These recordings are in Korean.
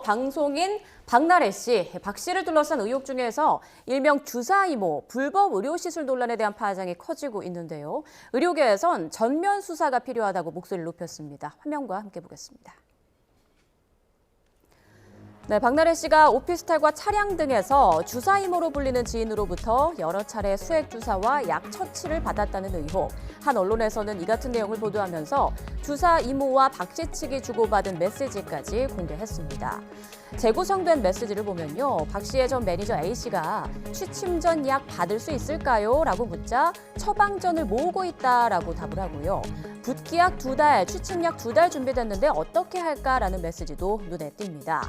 방송인 박나래 씨, 박 씨를 둘러싼 의혹 중에서 일명 주사 이모, 불법 의료 시술 논란에 대한 파장이 커지고 있는데요. 의료계에선 전면 수사가 필요하다고 목소리를 높였습니다. 화면과 함께 보겠습니다. 네, 박나래 씨가 오피스텔과 차량 등에서 주사 이모로 불리는 지인으로부터 여러 차례 수액 주사와 약 처치를 받았다는 의혹. 한 언론에서는 이 같은 내용을 보도하면서 주사 이모와 박 씨 측이 주고받은 메시지까지 공개했습니다. 재구성된 메시지를 보면요. 박 씨의 전 매니저 A 씨가 취침 전 약 받을 수 있을까요? 라고 묻자 처방전을 모으고 있다라고 답을 하고요. 붓기약 2달, 취침약 2달 준비됐는데 어떻게 할까라는 메시지도 눈에 띕니다.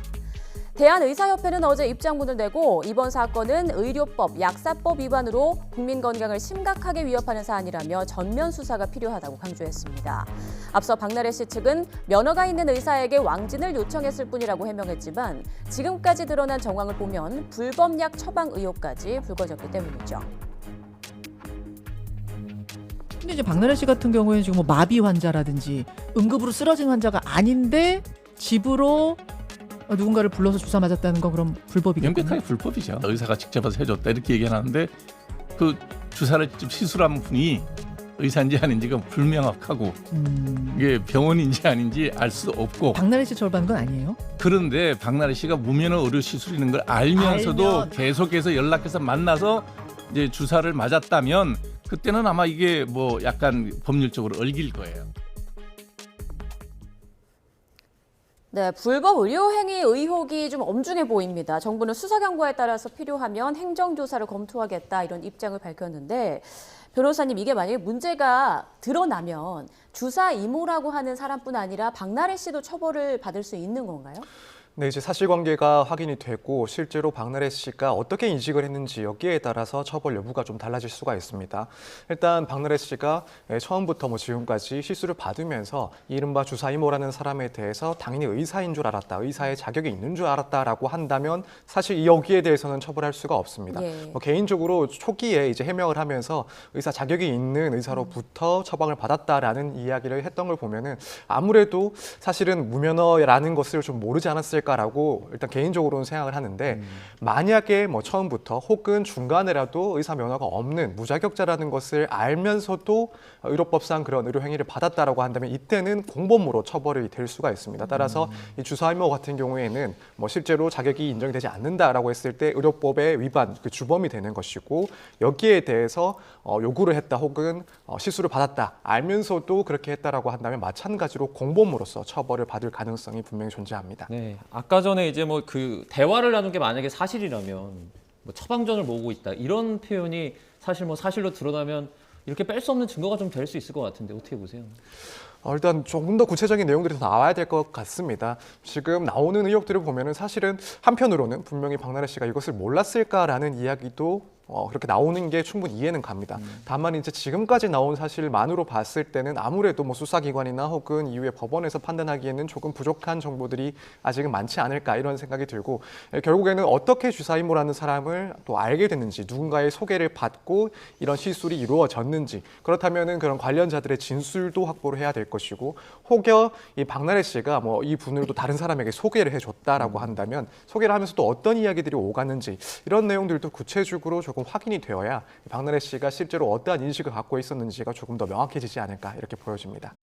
대한의사협회는 어제 입장문을 내고 이번 사건은 의료법, 약사법 위반으로 국민 건강을 심각하게 위협하는 사안이라며 전면 수사가 필요하다고 강조했습니다. 앞서 박나래 씨 측은 면허가 있는 의사에게 왕진을 요청했을 뿐이라고 해명했지만 지금까지 드러난 정황을 보면 불법약 처방 의혹까지 불거졌기 때문이죠. 근데 이제 박나래 씨 같은 경우에는 지금 뭐 마비 환자라든지 응급으로 쓰러진 환자가 아닌데 집으로 누군가를 불러서 주사 맞았다는 건 그럼 불법이겠군요. 명백하게 불법이죠. 의사가 직접 와서 해줬다 이렇게 얘기하는데 그 주사를 직접 시술한 분이 의사인지 아닌지가 불명확하고 이게 병원인지 아닌지 알 수도 없고. 박나래 씨 처벌받는 건 아니에요? 그런데 박나래 씨가 무면허 의료 시술이는 걸 알면서도 계속해서 연락해서 만나서 이제 주사를 맞았다면 그때는 아마 이게 뭐 약간 법률적으로 얽힐 거예요. 네, 불법 의료행위 의혹이 좀 엄중해 보입니다. 정부는 수사 경과에 따라서 필요하면 행정조사를 검토하겠다 이런 입장을 밝혔는데 변호사님, 이게 만약에 문제가 드러나면 주사 이모라고 하는 사람뿐 아니라 박나래 씨도 처벌을 받을 수 있는 건가요? 네, 이제 사실관계가 확인이 되고 실제로 박나래 씨가 어떻게 인식을 했는지 여기에 따라서 처벌 여부가 좀 달라질 수가 있습니다. 일단 박나래 씨가 처음부터 지금까지 시술을 받으면서 이른바 주사이모라는 사람에 대해서 당연히 의사인 줄 알았다, 의사의 자격이 있는 줄 알았다라고 한다면 사실 여기에 대해서는 처벌할 수가 없습니다. 예. 개인적으로 초기에 이제 해명을 하면서 의사 자격이 있는 의사로부터 처방을 받았다라는 이야기를 했던 걸 보면은 아무래도 사실은 무면허라는 것을 좀 모르지 않았을까. 라고 일단 개인적으로는 생각을 하는데 만약에 처음부터 혹은 중간에라도 의사 면허가 없는 무자격자라는 것을 알면서도 의료법상 그런 의료 행위를 받았다라고 한다면 이때는 공범으로 처벌이 될 수가 있습니다. 따라서 이 주사이모 같은 경우에는 실제로 자격이 인정이 되지 않는다라고 했을 때 의료법의 위반, 그 주범이 되는 것이고 여기에 대해서 요구를 했다 혹은 시술을 받았다 알면서도 그렇게 했다라고 한다면 마찬가지로 공범으로서 처벌을 받을 가능성이 분명히 존재합니다. 네, 아까 전에 이제 그 대화를 나눈 게 만약에 사실이라면 처방전을 모으고 있다 이런 표현이 사실 사실로 드러나면 이렇게 뺄 수 없는 증거가 좀 될 수 있을 것 같은데 어떻게 보세요? 일단 조금 더 구체적인 내용들이 더 나와야 될 것 같습니다. 지금 나오는 의혹들을 보면은 사실은 한편으로는 분명히 박나래 씨가 이것을 몰랐을까라는 이야기도 그렇게 나오는 게 충분히 이해는 갑니다. 다만 이제 지금까지 나온 사실만으로 봤을 때는 아무래도 수사기관이나 혹은 이후에 법원에서 판단하기에는 조금 부족한 정보들이 아직은 많지 않을까 이런 생각이 들고 결국에는 어떻게 주사이모라는 사람을 또 알게 됐는지 누군가의 소개를 받고 이런 시술이 이루어졌는지 그렇다면은 그런 관련자들의 진술도 확보를 해야 될 것이고 혹여 이 박나래 씨가 이 분을 또 다른 사람에게 소개를 해줬다라고 한다면 소개를 하면서 또 어떤 이야기들이 오갔는지 이런 내용들도 구체적으로 조금 확인이 되어야 박나래 씨가 실제로 어떠한 인식을 갖고 있었는지가 조금 더 명확해지지 않을까 이렇게 보여집니다.